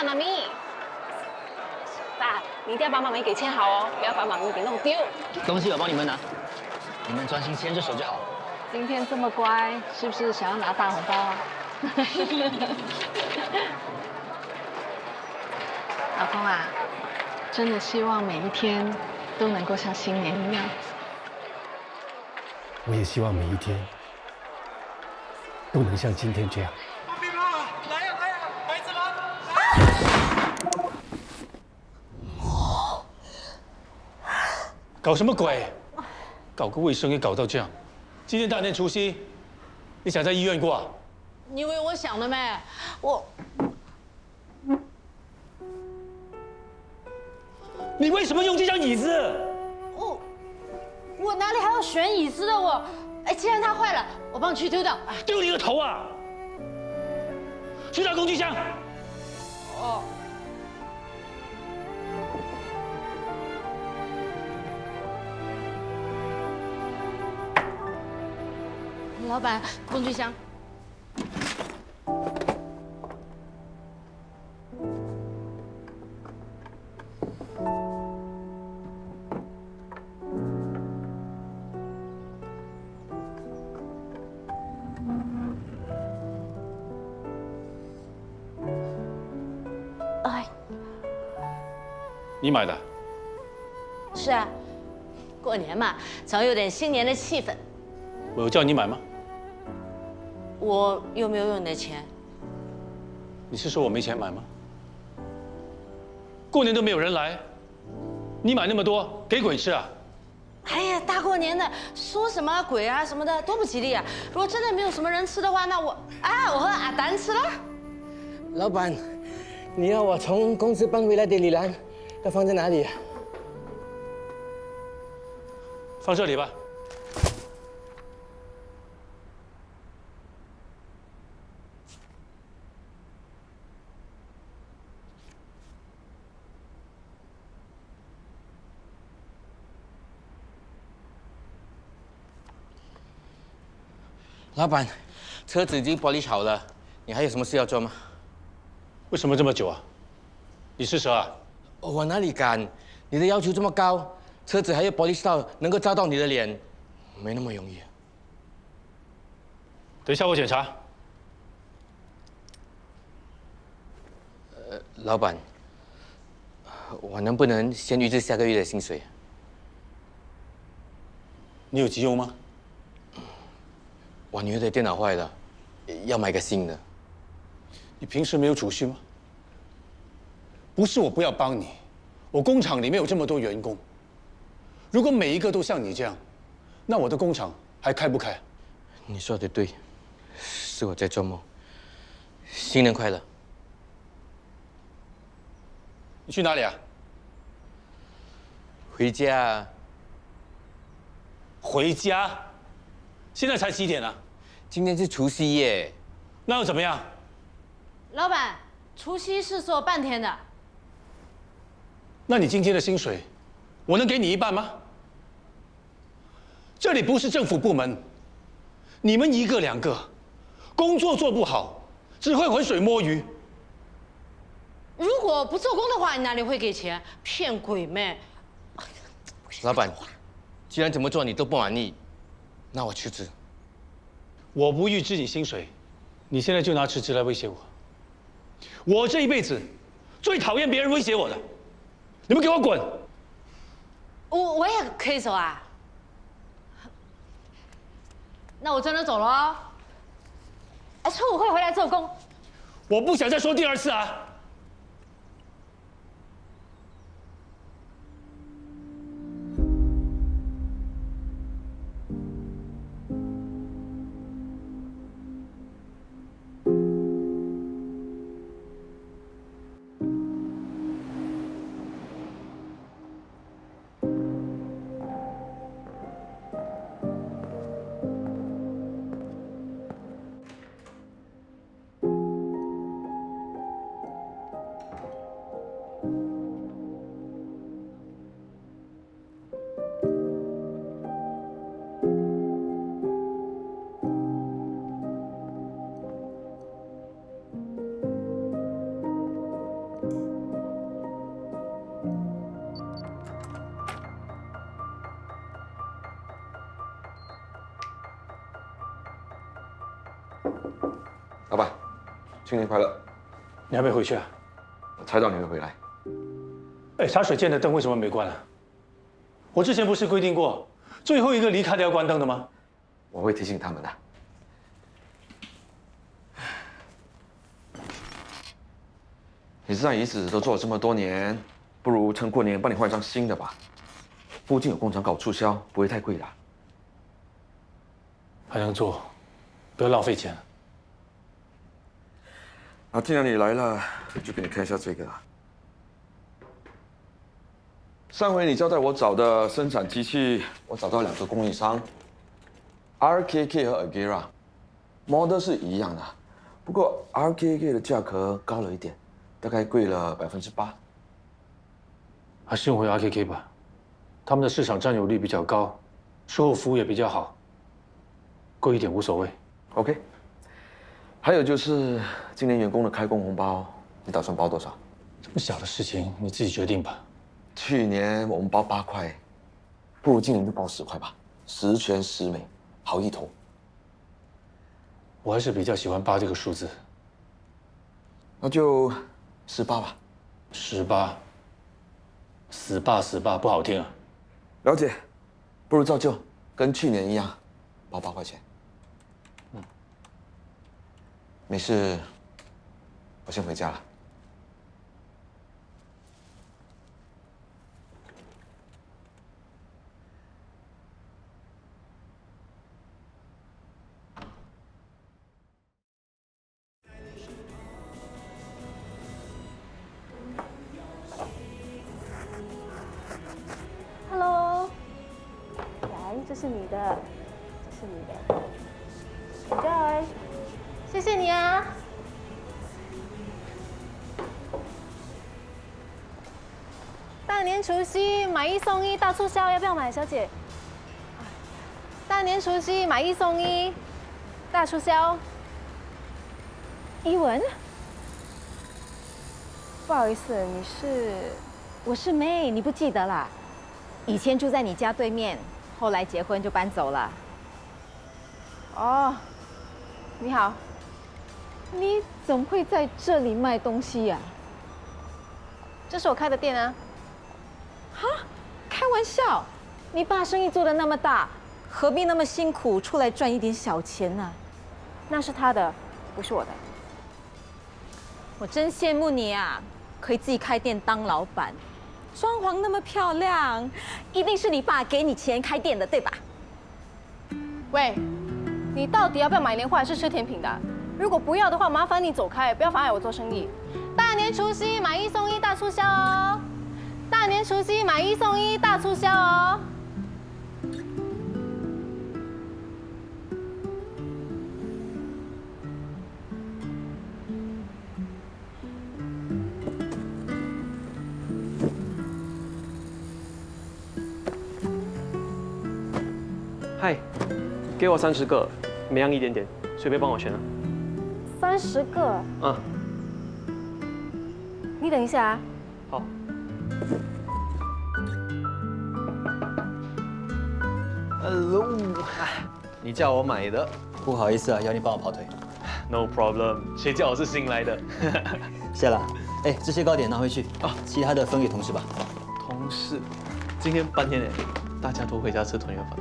啦，妈咪。爸，你一定要把妈咪给牵好哦，不要把妈咪给弄丢。东西我帮你们拿，你们专心牵着手就好。今天这么乖，是不是想要拿大红包啊？老公啊，真的希望每一天都能够像新年一样。我也希望每一天都能像今天这样。兵啊，来呀来呀，孩子们，搞什么鬼？搞个卫生也搞到这样。今天大年除夕，你想在医院过啊？你以为我想的没？你为什么用这张椅子？我哪里还要选椅子的我？哎，既然它坏了，我帮你去丢掉。丢你个头啊！去拿工具箱。哦。老板，工具箱。哎，你买的？是啊，过年嘛，总有点新年的气氛。我有叫你买吗？我又没有用你的钱。你是说我没钱买吗？过年都没有人来，你买那么多给鬼吃啊？哎呀，大过年的，说什么鬼啊什么的，多不吉利啊！如果真的没有什么人吃的话，那我和阿丹吃了。老板，你要我从公司搬回来的李兰，要放在哪里？放这里吧。老板，车子已经玻璃好了，你还有什么事要做吗？为什么这么久啊？你是蛇啊？我哪里敢？你的要求这么高，车子还要玻璃到能够照到你的脸，没那么容易。等一下我检查。老板，我能不能先预支下个月的薪水？你有急用吗？我女儿的电脑坏了，要买个新的。你平时没有储蓄吗？不是我不要帮你，我工厂里面有这么多员工，如果每一个都像你这样，那我的工厂还开不开？你说的对，是我在做梦。新年快乐！你去哪里啊？回家。回家？现在才几点啊？今天是除夕夜。那又怎么样？老板，除夕是做半天的。那你今天的薪水，我能给你一半吗？这里不是政府部门，你们一个两个，工作做不好，只会浑水摸鱼。如果不做工的话，你哪里会给钱？骗鬼咩！老板，既然怎么做你都不满意，那我辞职。我不预支你薪水，你现在就拿辞职来威胁我。我这一辈子最讨厌别人威胁我的，你们给我滚！我也可以走啊？那我真的走了哦。哎，初五会回来做工。我不想再说第二次啊！新年快乐！你还没回去啊？我猜到你会回来。哎，茶水间的灯为什么没关啊？我之前不是规定过，最后一个离开的要关灯的吗？我会提醒他们的。你这张椅子都做了这么多年，不如趁过年帮你换一张新的吧。附近有工厂搞促销，不会太贵的。还能做，不要浪费钱。啊，既然你来了，就给你看一下这个。上回你交代我找的生产机器，我找到2个供应商 ，RKK 和 Agera，model 是一样的，不过 RKK 的价格高了一点，大概贵了8%。还是用回 RKK 吧，他们的市场占有率比较高，售后服务也比较好，贵一点无所谓。OK。还有就是今年员工的开工红包，你打算包多少？这么小的事情你自己决定吧。去年我们包8块，不如今年就包10块吧，10全10美，好意头。我还是比较喜欢8这个数字。那就18吧。18，18不好听啊。了解，不如照旧，跟去年一样，包8块钱。没事，我先回家了。Hello， 来，这是你的，这是你的 ，Enjoy， 谢谢你啊。大年除夕买1送1大促销，要不要买，小姐？大年除夕买1送1大促销。依文，不好意思，你是？我是妹，你不记得啦？以前住在你家对面，后来结婚就搬走了。哦，你好。你怎么会在这里卖东西呀？这是我开的店啊。哈，开玩笑！你爸生意做得那么大，何必那么辛苦出来赚一点小钱呢？那是他的，不是我的。我真羡慕你啊，可以自己开店当老板，装潢那么漂亮，一定是你爸给你钱开店的，对吧？喂，你到底要不要买年货还是吃甜品的？如果不要的话，麻烦你走开，不要妨碍我做生意。大年除夕买1送1大促销哦！大年除夕买1送1大促销哦！嗨，给我30个，每样1点点，随便帮我选啊。30个。嗯。你等一下啊。好。Hello， 你叫我买的。不好意思啊，要你帮我跑腿。No problem， 谁叫我是新来的？谢了。哎，这些糕点拿回去啊，其他的分给同事吧。同事，今天半天哎，大家都回家吃团圆饭。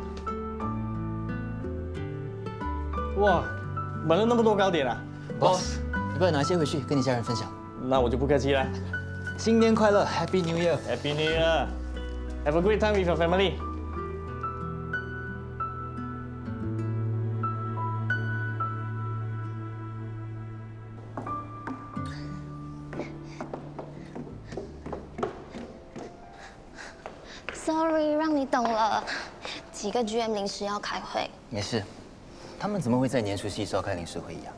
哇，买了那么多糕点啊 ，Boss， 你不要拿些回去跟你家人分享。那我就不客气了。新年快乐 ，Happy New Year！Happy New Year！Have a great time with your family。Sorry， 让你等了。几个 GM 临时要开会。没事，他们怎么会在年除夕召开临时会议啊？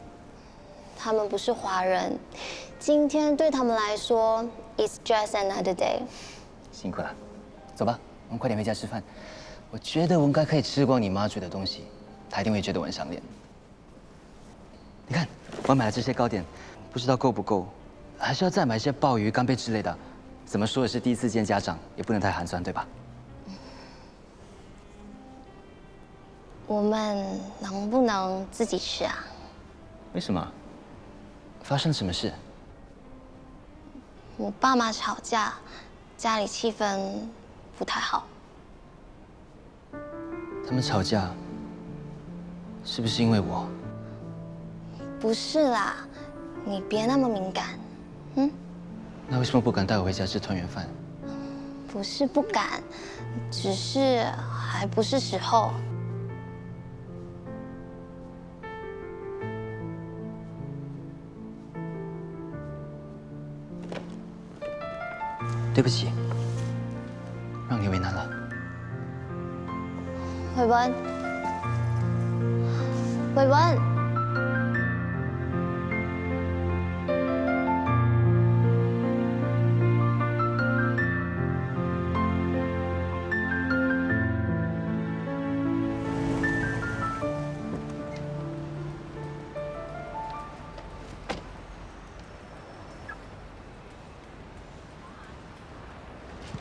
他们不是华人，今天对他们来说 ，it's just another day。辛苦了，走吧，我们快点回家吃饭。我觉得我应该可以吃光你妈煮的东西，她一定会觉得我很赏脸。你看，我买了这些糕点，不知道够不够，还是要再买一些鲍鱼、干贝之类的。怎么说也是第一次见家长，也不能太寒酸，对吧？我们能不能自己吃啊？为什么？发生了什么事？我爸妈吵架，家里气氛不太好。他们吵架，是不是因为我？不是啦，你别那么敏感。嗯？那为什么不敢带我回家吃团圆饭？不是不敢，只是还不是时候。对不起，让你为难了。伟文，伟文。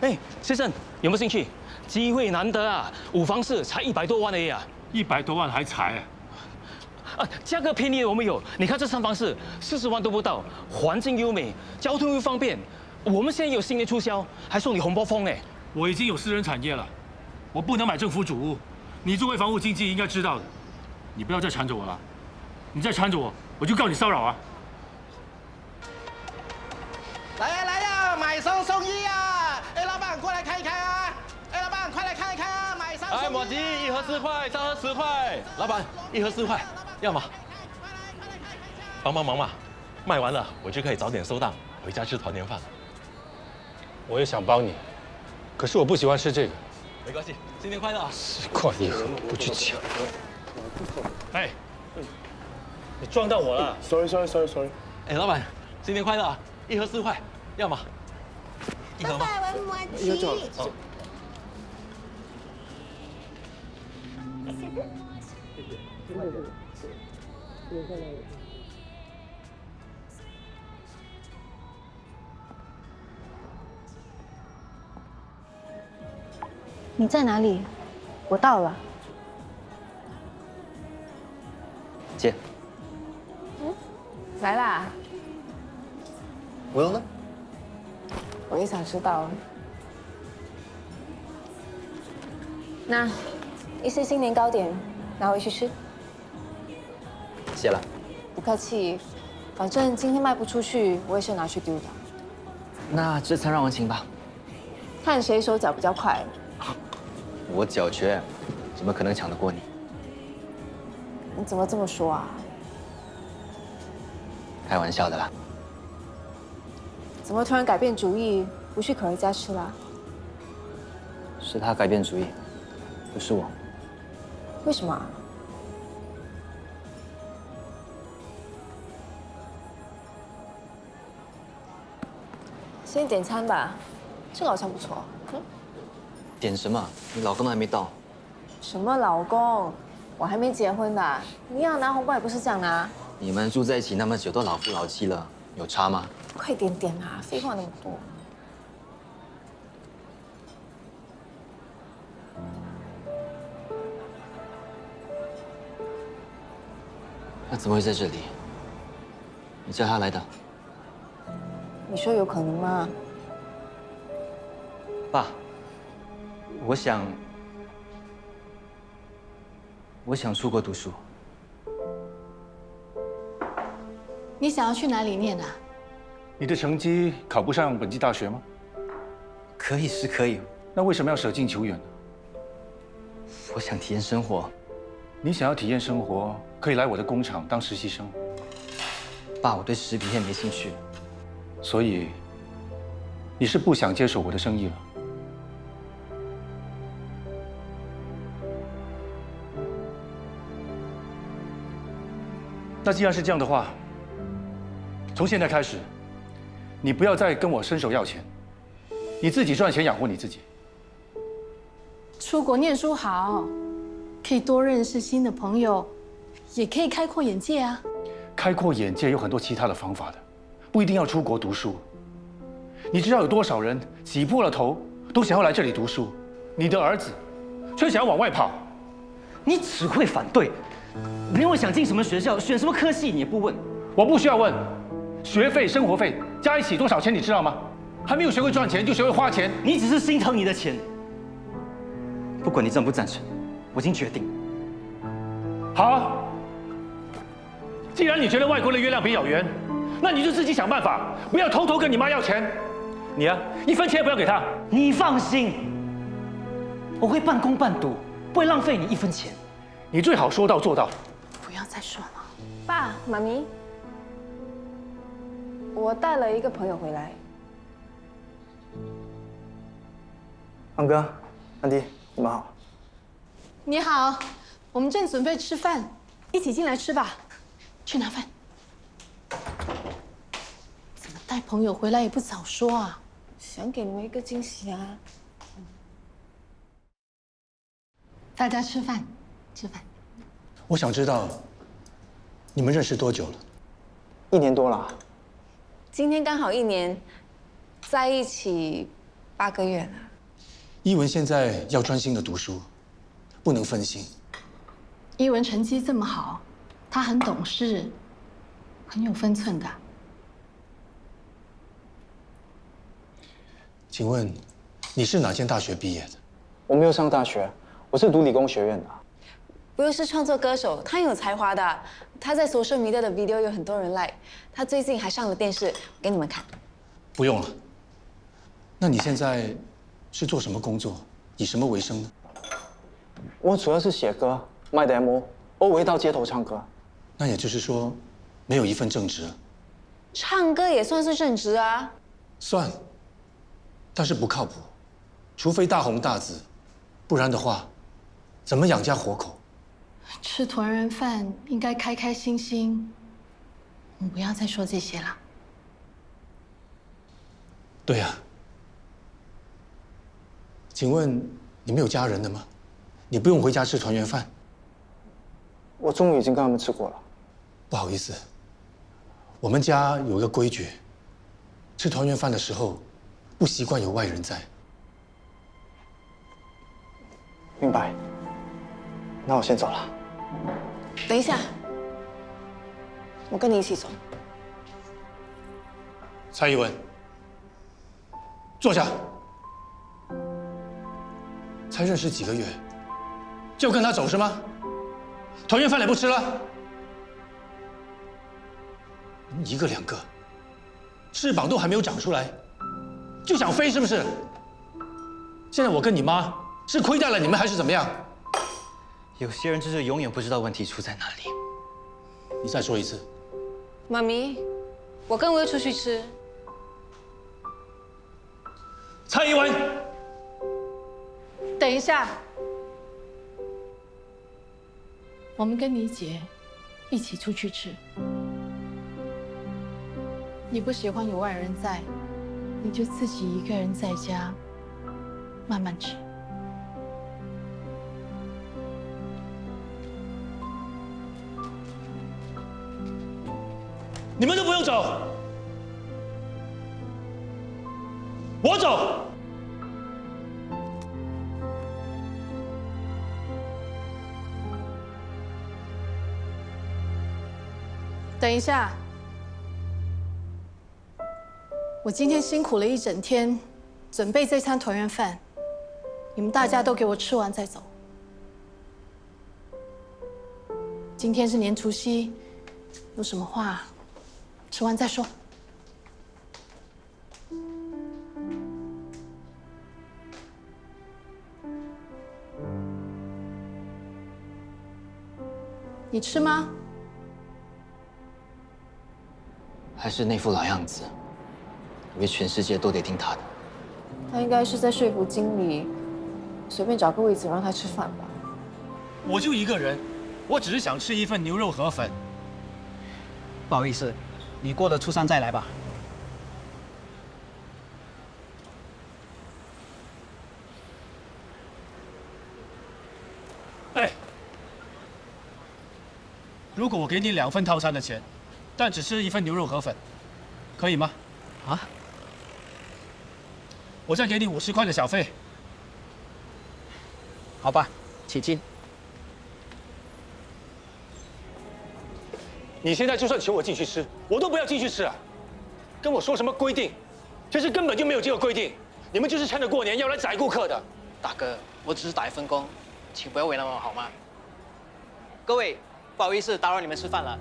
哎，先生，有没有兴趣？机会难得啊，五房式才100多万而已啊！100多万还才啊？啊，价格便宜的我们有。你看这3房式，40万都不到，环境优美，交通又方便。我们现在有新年促销，还送你红包封哎。我已经有私人产业了，我不能买政府主屋。你作为房屋经纪应该知道的，你不要再缠着我了。你再缠着我，我就告你骚扰啊！来呀来呀，买2送1啊！哎，老板过来看一看啊！哎，老板快来看一看啊！买3送1。哎，马吉，1盒4块，3盒10块。老板，1盒4块，要吗？帮忙嘛，卖完了我就可以早点收档，回家吃团年饭。我也想帮你，可是我不喜欢吃这个。没关系，新年快乐啊！4块1盒，不去抢。哎，你撞到我了 ！Sorry。哎，老板，新年快乐啊！1盒4块，要吗？1盒吗？一盒就好了。哦。你在哪里？我到了。姐。来啦。我呢？我也想知道。那一些新年糕点拿回去吃。谢了。不客气，反正今天卖不出去，我也是拿去丢的。那这餐让我请吧。看谁手脚比较快。我脚瘸，怎么可能抢得过你？你怎么这么说啊？开玩笑的啦。怎么突然改变主意，不去可儿家吃啦？是他改变主意，不是我。为什么？先点餐吧，这个好像不错。点什么？你老公都还没到。什么老公？我还没结婚呢。你要拿红包也不是这样拿。你们住在一起那么久，都老夫老妻了，有差吗？快点点啊！废话那么多。那怎么会在这里？你叫他来的？你说有可能吗？爸，我想出国读书。你想要去哪里念啊？你的成绩考不上本地大学吗？可以是可以，那为什么要舍近求远呢？我想体验生活。你想要体验生活，可以来我的工厂当实习生。爸，我对食品业没兴趣。所以，你是不想接手我的生意了？那既然是这样的话，从现在开始，你不要再跟我伸手要钱，你自己赚钱养活你自己。出国念书好，可以多认识新的朋友，也可以开阔眼界啊。开阔眼界有很多其他的方法的，不一定要出国读书。你知道有多少人挤破了头都想要来这里读书，你的儿子却想要往外跑。你只会反对，连我想进什么学校、选什么科系你也不问。我不需要问，学费、生活费加一起多少钱，你知道吗？还没有学会赚钱，就学会花钱。你只是心疼你的钱。不管你赞不赞成，我已经决定。好啊，既然你觉得外国的月亮比较圆，那你就自己想办法，不要偷偷跟你妈要钱。你啊，一分钱也不要给她。你放心，我会半工半读，不会浪费你一分钱。你最好说到做到。不要再说了。爸，妈咪，我带了一个朋友回来。安哥、安迪，你们好。你好，我们正准备吃饭，一起进来吃吧。去拿饭。怎么带朋友回来也不早说啊？想给你们一个惊喜啊！大家吃饭，吃饭。我想知道，你们认识多久了？1年多了。今天刚好1年，在一起8个月了。依文现在要专心的读书，不能分心。依文成绩这么好，他很懂事，很有分寸的。请问，你是哪间大学毕业的？我没有上大学，我是读理工学院的。不是创作歌手，他很有才华的。他在social media的 video 有很多人 like， 他最近还上了电视，给你们看。不用了。那你现在是做什么工作？以什么为生呢？我主要是写歌、卖 demo， 偶尔会到街头唱歌。那也就是说，没有一份正职。唱歌也算是正职啊。算，但是不靠谱，除非大红大紫，不然的话，怎么养家活口？吃团圆饭应该开开心心。我们不要再说这些了。对呀。请问你没有家人了吗？你不用回家吃团圆饭。我中午已经跟他们吃过了。不好意思，我们家有个规矩，吃团圆饭的时候，不习惯有外人在。明白。那我先走了。等一下，我跟你一起走。蔡一文，坐下。才认识几个月，就跟他走是吗？团圆饭也不吃了？一个两个，翅膀都还没有长出来，就想飞是不是？现在我跟你妈是亏待了你们还是怎么样？有些人就是永远不知道问题出在哪里。你再说一次。妈咪，我跟薇出去吃。蔡一文。等一下，我们跟你姐一起出去吃。你不喜欢有外人在，你就自己一个人在家慢慢吃。你们都不用走，我走。等一下，我今天辛苦了一整天，准备这餐团圆饭，你们大家都给我吃完再走。今天是年除夕，有什么话吃完再说。你吃吗？还是那副老样子，以为全世界都得听他的。他应该是在说服经理，随便找个位子让他吃饭吧。我就一个人，我只是想吃一份牛肉河粉。不好意思，你过了初三再来吧。哎，如果我给你2份套餐的钱，但只吃一份牛肉河粉，可以吗？啊？我再给你50块的小费。好吧，起劲。你现在就算求我继续吃，我都不要继续吃啊！跟我说什么规定？其实根本就没有这个规定，你们就是趁着过年要来宰顾客的。大哥，我只是打一份工，请不要为难我好吗？各位，不好意思，打扰你们吃饭了。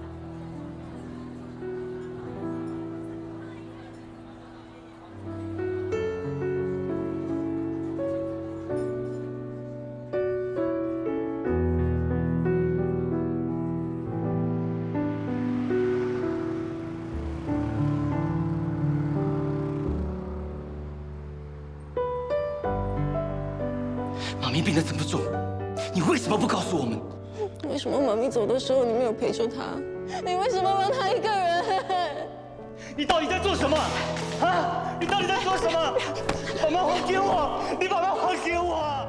妈咪病得这么重，你为什么不告诉我们？为什么妈咪走的时候你没有陪着她？你为什么让她一个人？你到底在做什么？啊！你到底在做什么？把妈还给我！你把妈还给我！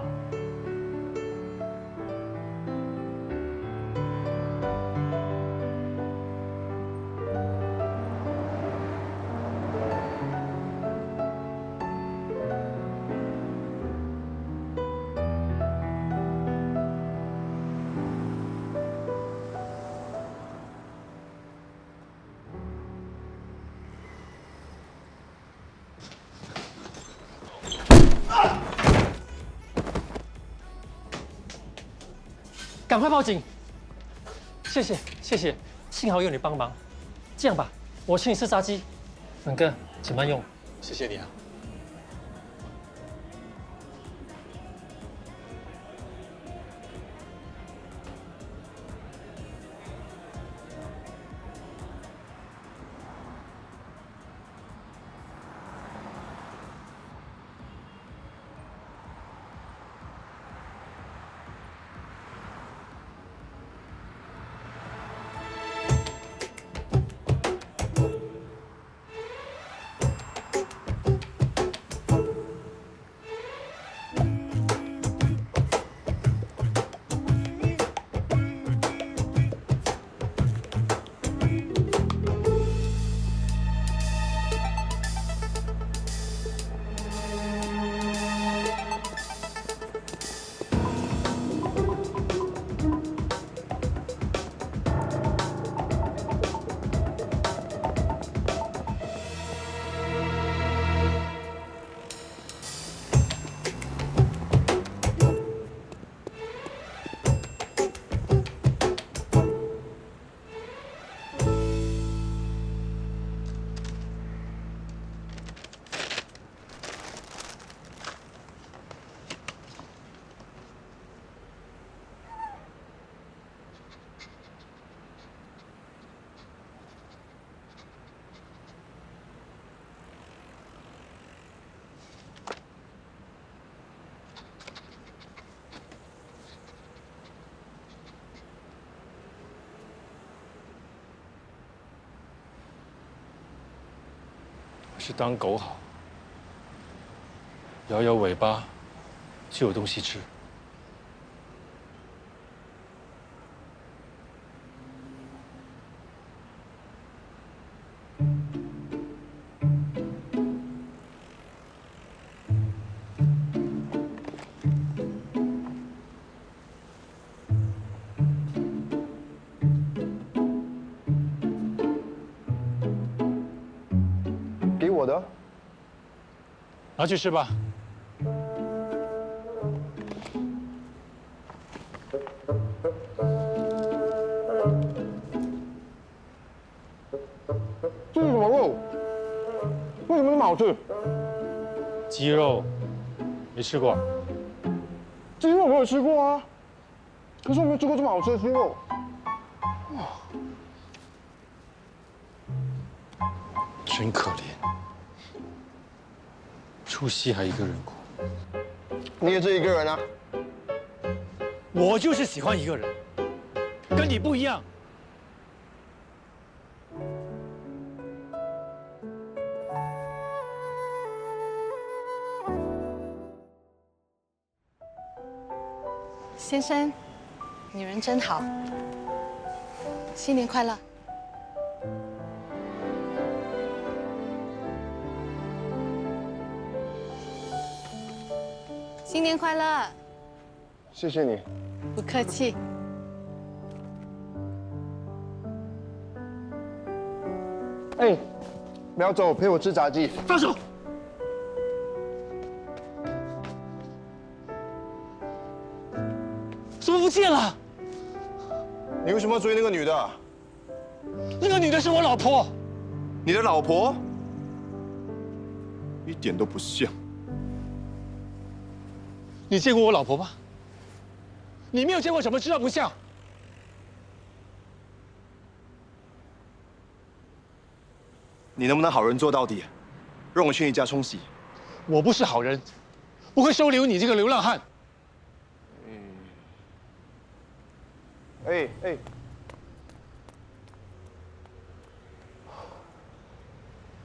赶快报警！谢谢谢谢，幸好有你帮忙。这样吧，我请你吃炸鸡，文哥请慢用。谢谢你啊。是当狗好，摇摇尾巴就有东西吃。给我的，拿去吃吧。这是什么肉？为什么那么好吃？鸡肉，没吃过？鸡肉我有吃过啊，可是我没有吃过这么好吃的鸡肉。哇，真可怜，除夕还一个人过。你也是一个人啊？我就是喜欢一个人，跟你不一样。先生，女人真好，新年快乐！新年快乐！谢谢你。不客气。哎，不要走，陪我吃炸鸡。放手！怎么不见了？你为什么要追那个女的？那个女的是我老婆。你的老婆？一点都不像。你见过我老婆吗？你没有见过，怎么知道不像？你能不能好人做到底，让我去你家冲洗？我不是好人，不会收留你这个流浪汉。哎哎，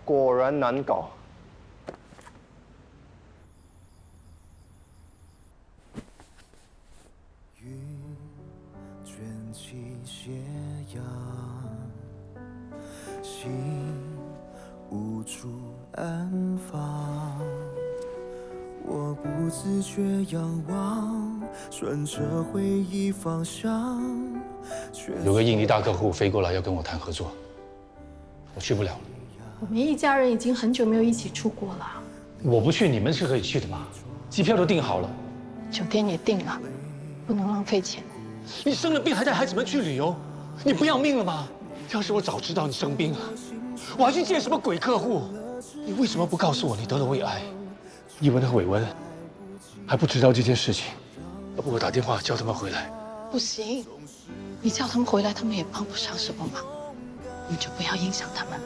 果然难搞。卷起斜阳，心无处安放。我不自觉仰望，顺着回忆方向。有个印尼大客户飞过来要跟我谈合作，我去不了了。我们一家人已经很久没有一起出国了，我不去，你们是可以去的嘛？机票都订好了，酒店也订了，不能浪费钱。你生了病还带孩子们去旅游，你不要命了吗？要是我早知道你生病了，我还去见什么鬼客户？你为什么不告诉我你得了胃癌？一文和伟文还不知道这件事情，要不我打电话叫他们回来。不行，你叫他们回来，他们也帮不上什么忙，你就不要影响他们了。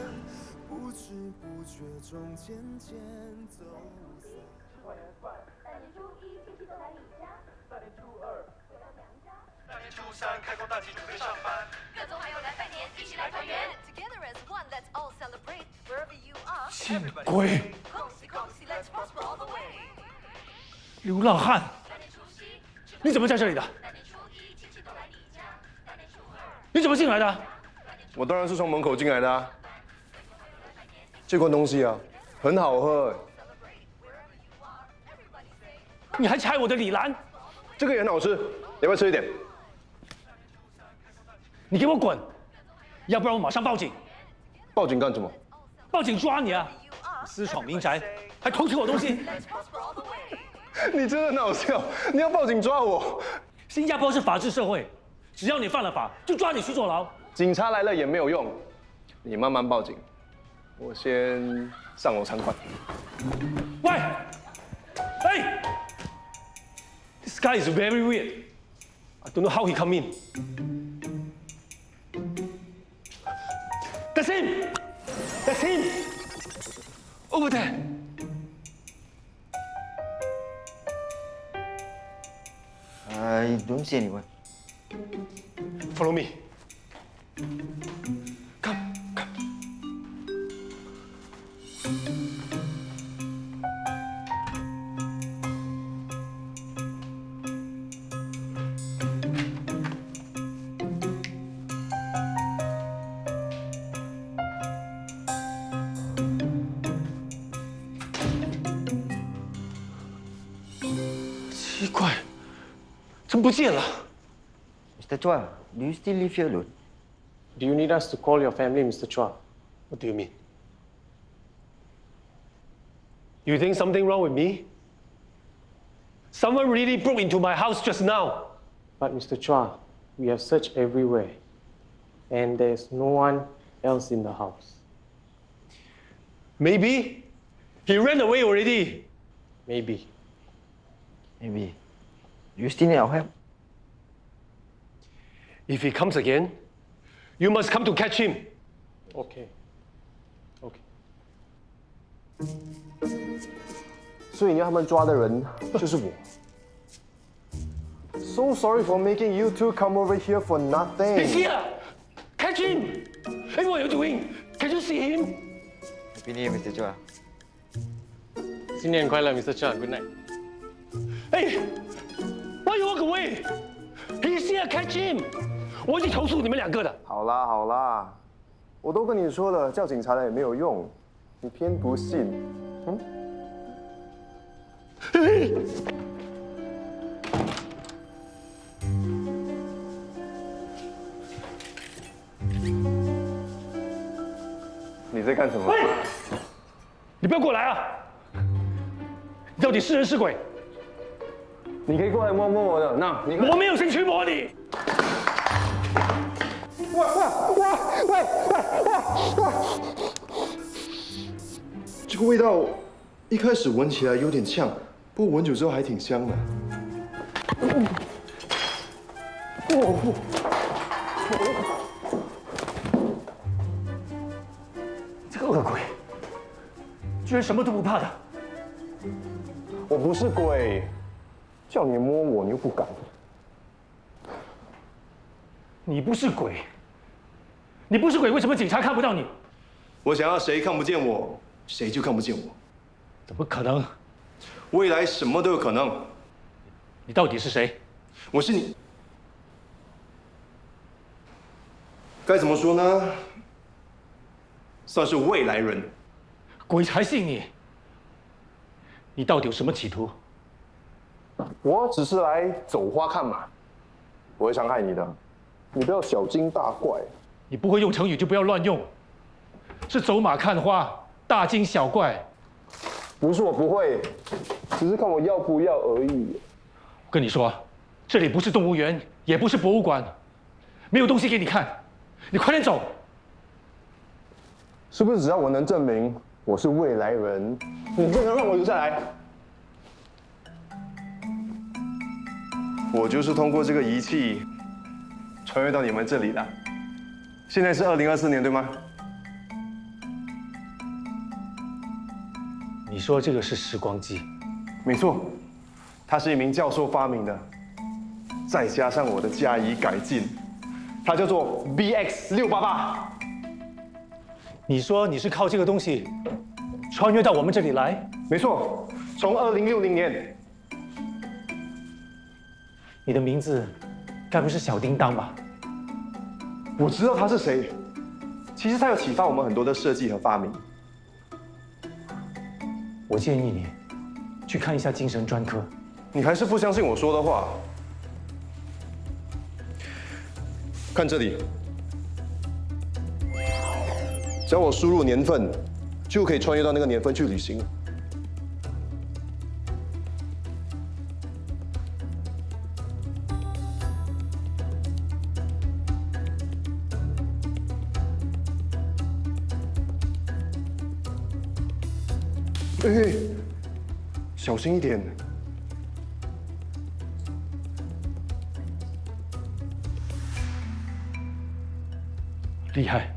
开工大吉，准备上班。各种好友来拜年，一起来团圆。Together as one, let's all celebrate. Wherever you are, 见鬼！恭喜恭喜 ，Let's prosper all the way. 流浪汉，你怎么在这里的？你怎么进来的？我当然是从门口进来的啊。这罐东西啊，很好喝。你还踩我的李兰？这个也很好吃，要不要吃一点？你给我滚！要不然我马上报警。报警干什么？报警抓你啊！私闯民宅，还偷吃我东西。你真的很好笑！你要报警抓我？新加坡是法治社会，只要你犯了法，就抓你去坐牢。警察来了也没有用，你慢慢报警。我先上楼参观。喂，哎 ，This guy is very weird. I don't know how he come in. That's him. That's him. Over there. I don't see anyone. Follow me. Come. 奇怪，怎么不见了 Mr. Chua, do you still live here alone? Do you need us to call your family, Mr. Chua? What do you mean? You think something wrong with me? Someone really broke into my house just now. But Mr. Chua, we have searched everywhere, and there's no one else in the house. Maybe he ran away already. Maybe. Maybe. You still need our help? If he comes again, you must come to catch him. Okay. Okay. 所以你要他们抓的人就是我。So sorry for making you two come over here for nothing. He's here. Catch him. Hey, what are you doing? Can you see him? Happy New Year, Mr. Chua. 新年快乐 ，Mr. Chua. Good night. Hey, why you walk away? He's here. Catch him. 我已经投诉你们两个了。好啦好啦，我都跟你说了，叫警察来也没有用，你偏不信。嗯。你在干什么？你不要过来啊！你到底是人是鬼？你可以过来摸摸我的，那你我没有兴趣摸你。这个味道一开始闻起来有点呛，不过闻久之后还挺香的。这个恶鬼，居然什么都不怕的。我不是鬼，叫你摸我你又不敢。你不是鬼，你不是鬼，为什么警察看不到你？我想要谁看不见我，谁就看不见我。怎么可能？未来什么都有可能。你到底是谁？我是你。该怎么说呢？算是未来人。鬼才信你！你到底有什么企图？我只是来走花看马，不会伤害你的。你不要小惊大怪。你不会用成语就不要乱用。是走马看花，大惊小怪。不是我不会，只是看我要不要而已。我跟你说，这里不是动物园，也不是博物馆，没有东西给你看。你快点走！是不是只要我能证明我是未来人，你就能让我留下来？我就是通过这个仪器穿越到你们这里的。现在是2024年，对吗？你说这个是时光机？没错，它是一名教授发明的，再加上我的加以改进，它叫做 BX688。你说你是靠这个东西穿越到我们这里来？没错，从2060年。你的名字该不是小叮当吧？我知道他是谁。其实他有启发我们很多的设计和发明。我建议你去看一下精神专科。你还是不相信我说的话？看这里，只要我输入年份，就可以穿越到那个年份去旅行。哎，小心一点。厉害，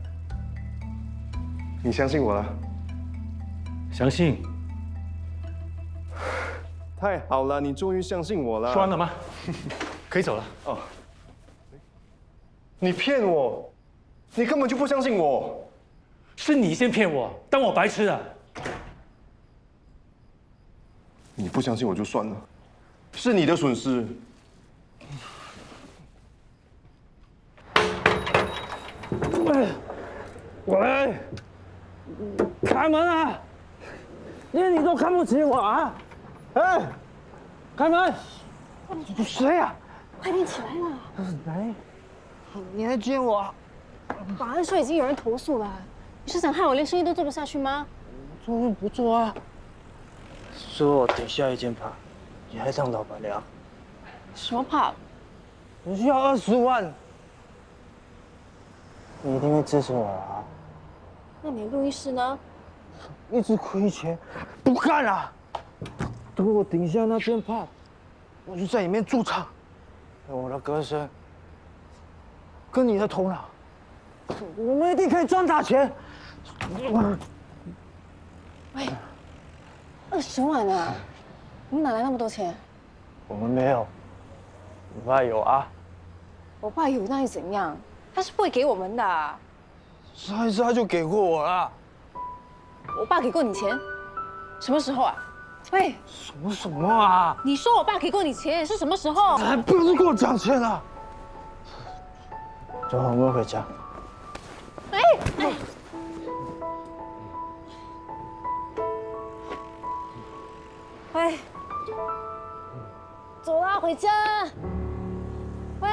你相信我了？相信。太好了，你终于相信我了。说完了吗？可以走了。哦。你骗我，你根本就不相信我。是你先骗我，当我白痴啊！你不相信我就算了，是你的损失。喂，开门啊！连你都看不起我啊！哎，开门！谁呀？快点起来了！来，你还见我？保安说已经有人投诉了，你是想害我连生意都做不下去吗？做就不做啊！说我等下一间趴，你还当老板娘？什么趴？我需要20万，你一定会支持我啊！那你的录音室呢？一直亏钱，不干了。等我顶下那间趴，我就在里面驻唱，用我的歌声跟你的头脑，我们一定可以赚大钱。喂，20万啊！你哪来那么多钱？我们没有，你爸有啊？我爸有那又怎样？他是不会给我们的。上一次他就给过我了。我爸给过你钱？什么时候啊？喂，什么啊？你说我爸给过你钱是什么时候？还不是跟我讲钱了？走，我们回家。哎哎。喂，走啦，回家。喂。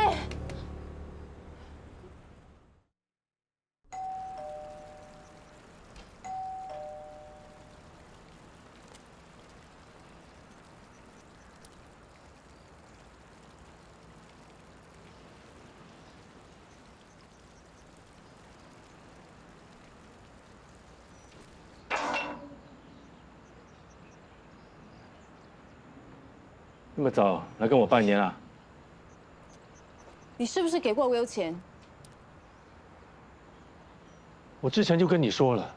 那么早来跟我拜年啊？你是不是给过Will钱？我之前就跟你说了，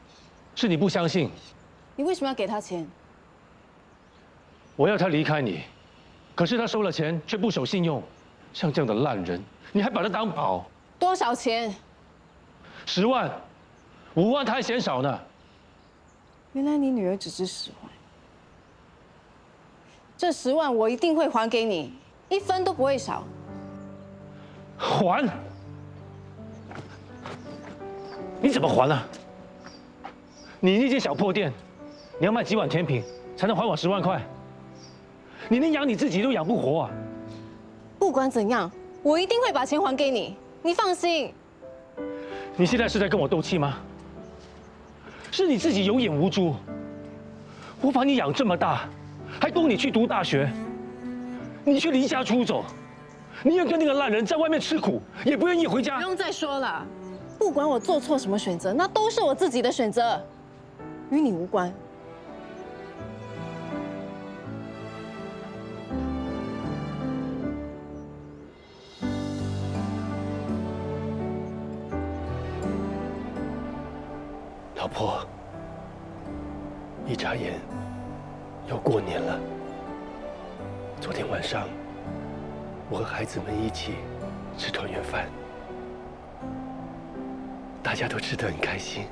是你不相信。你为什么要给他钱？我要他离开你，可是他收了钱却不守信用，像这样的烂人，你还把他当宝？多少钱10万，5万他还嫌少呢。原来你女儿只值10万，这10万我一定会还给你，1分都不会少。还？你怎么还啊？你那间小破店，你要卖几碗甜品才能还我10万块？你连养你自己都养不活啊！不管怎样，我一定会把钱还给你，你放心。你现在是在跟我斗气吗？是你自己有眼无珠。我把你养这么大，还供你去读大学，你却离家出走，宁愿跟那个烂人在外面吃苦，也不愿意回家。不用再说了，不管我做错什么选择，那都是我自己的选择，与你无关。老婆，一眨眼要过年了。昨天晚上，我和孩子们一起吃团圆饭，大家都吃得很开心。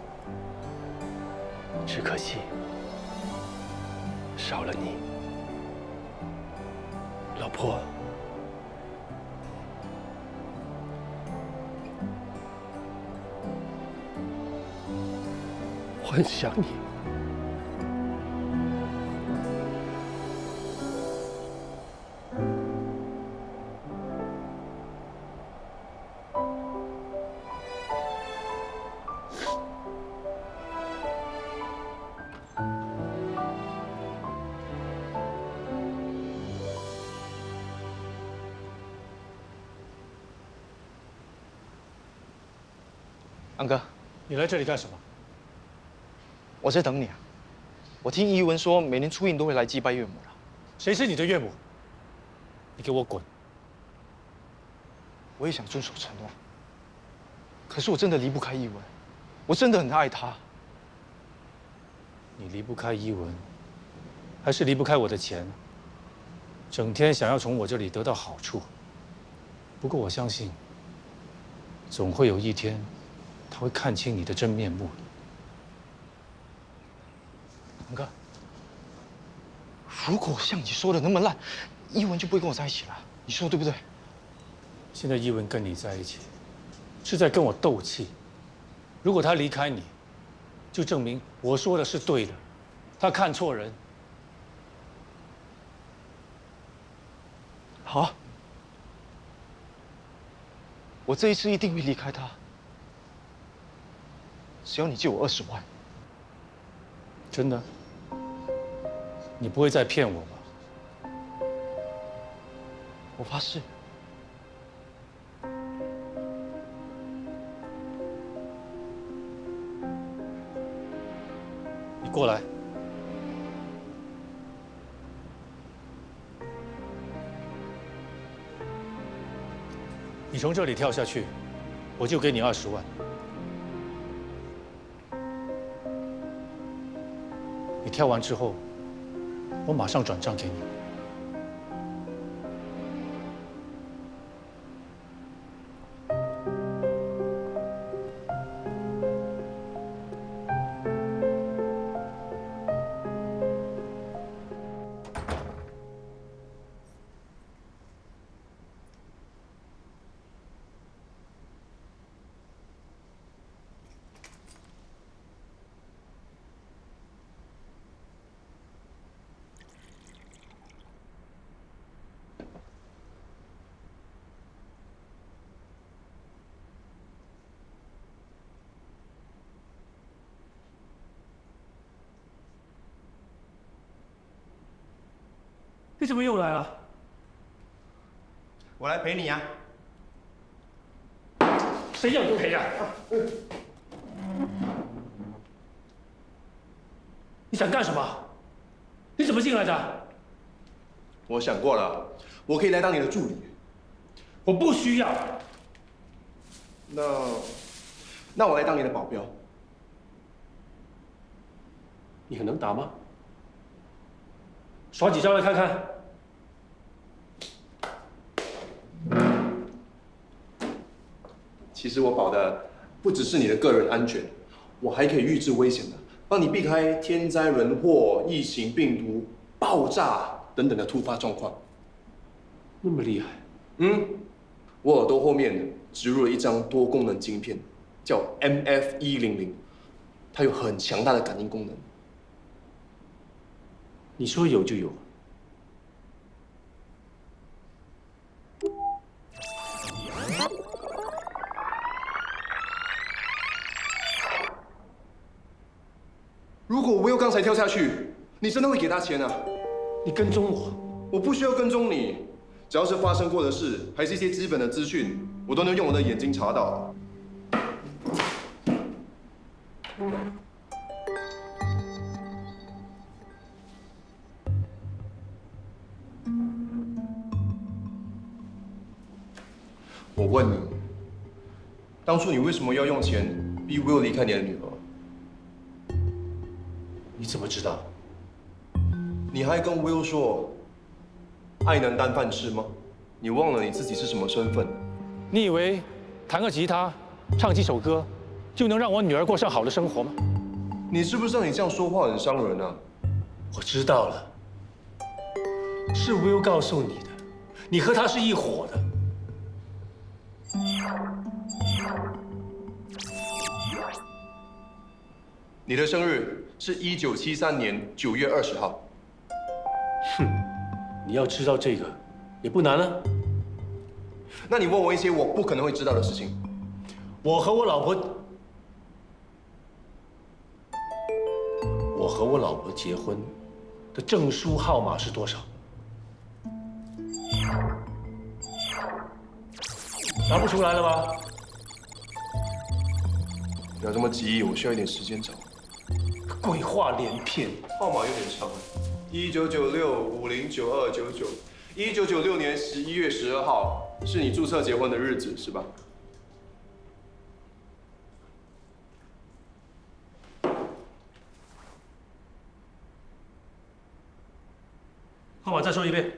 只可惜少了你，老婆。我很想你。安哥，你来这里干什么？我在等你啊！我听怡文说，每年初一都会来祭拜岳母的。谁是你的岳母？你给我滚！我也想遵守承诺，可是我真的离不开怡文，我真的很爱她。你离不开怡文，还是离不开我的钱？整天想要从我这里得到好处。不过我相信，总会有一天，他会看清你的真面目。安哥，如果像你说的那么烂，怡文就不会跟我在一起了。你说对不对？现在怡文跟你在一起，是在跟我斗气。如果他离开你，就证明我说的是对的，他看错人。好啊，我这一次一定会离开他。只要你借我20万。真的？你不会再骗我吧？我发誓。你过来。你从这里跳下去，我就给你20万。你跳完之后，我马上转账给你。你怎么又来了？我来陪你呀。谁叫你陪呀？你想干什么？你怎么进来的？我想过了，我可以来当你的助理。我不需要。那我来当你的保镖。你很能打吗？耍几招来看看。其实我保的不只是你的个人安全，我还可以预知危险的，帮你避开天灾人祸、疫情、病毒、爆炸等等的突发状况。那么厉害？我耳朵后面植入了一张多功能晶片，叫 MF100，它有很强大的感应功能。你说有就有。如果Will刚才跳下去，你真的会给他钱啊？你跟踪我？我不需要跟踪你，只要是发生过的事，还是一些基本的资讯，我都能用我的眼睛查到。我问你，当初你为什么要用钱逼Will离开你的女儿？你怎么知道？你还跟 Will 说，爱能当饭吃吗？你忘了你自己是什么身份？你以为弹个吉他、唱几首歌，就能让我女儿过上好的生活吗？你知不知道你这样说话很伤人啊？我知道了，是 Will 告诉你的，你和他是一伙的。你的生日是1973年9月20号。哼，你要知道这个也不难啊。那你问我一些我不可能会知道的事情。我和我老婆结婚的证书号码是多少？拿不出来了吧？不要这么急，我需要一点时间找。鬼话连篇，号码有点长，1996509299。1996年11月12号是你注册结婚的日子，是吧？号码再说一遍。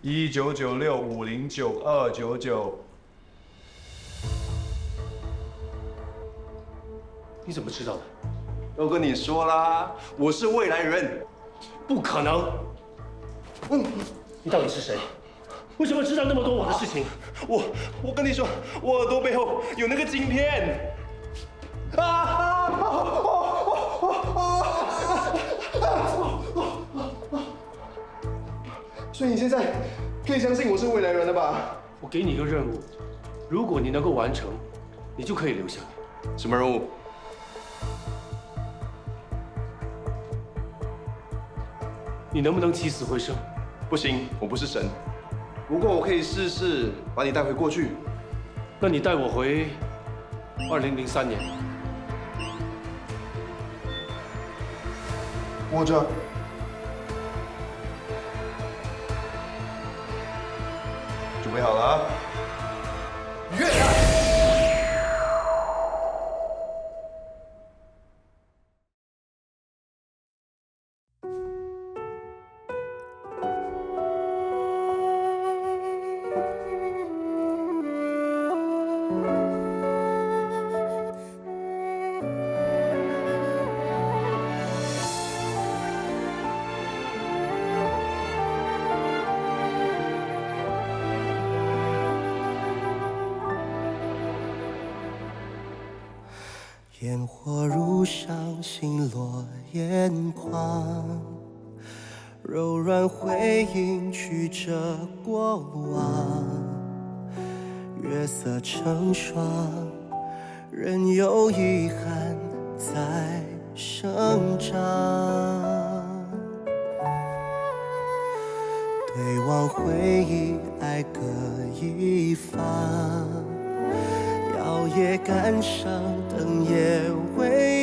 1996509299。你怎么知道的？都跟你说啦，我是未来人。不可能！你到底是谁？为什么知道那么多我的事情？我跟你说，我耳朵背后有那个晶片。所以你现在可以相信我是未来人了吧？我给你一个任务，如果你能够完成，你就可以留下来。什么任务？你能不能起死回生？不行，我不是神。不过我可以试试把你带回过去。那你带我回2003年。握着。准备好了啊！跃！烟火如伤心落眼眶，柔软回音曲折过往，月色成霜，仍有遗憾在生长。对望回忆，爱各一方。夜赶上，灯也微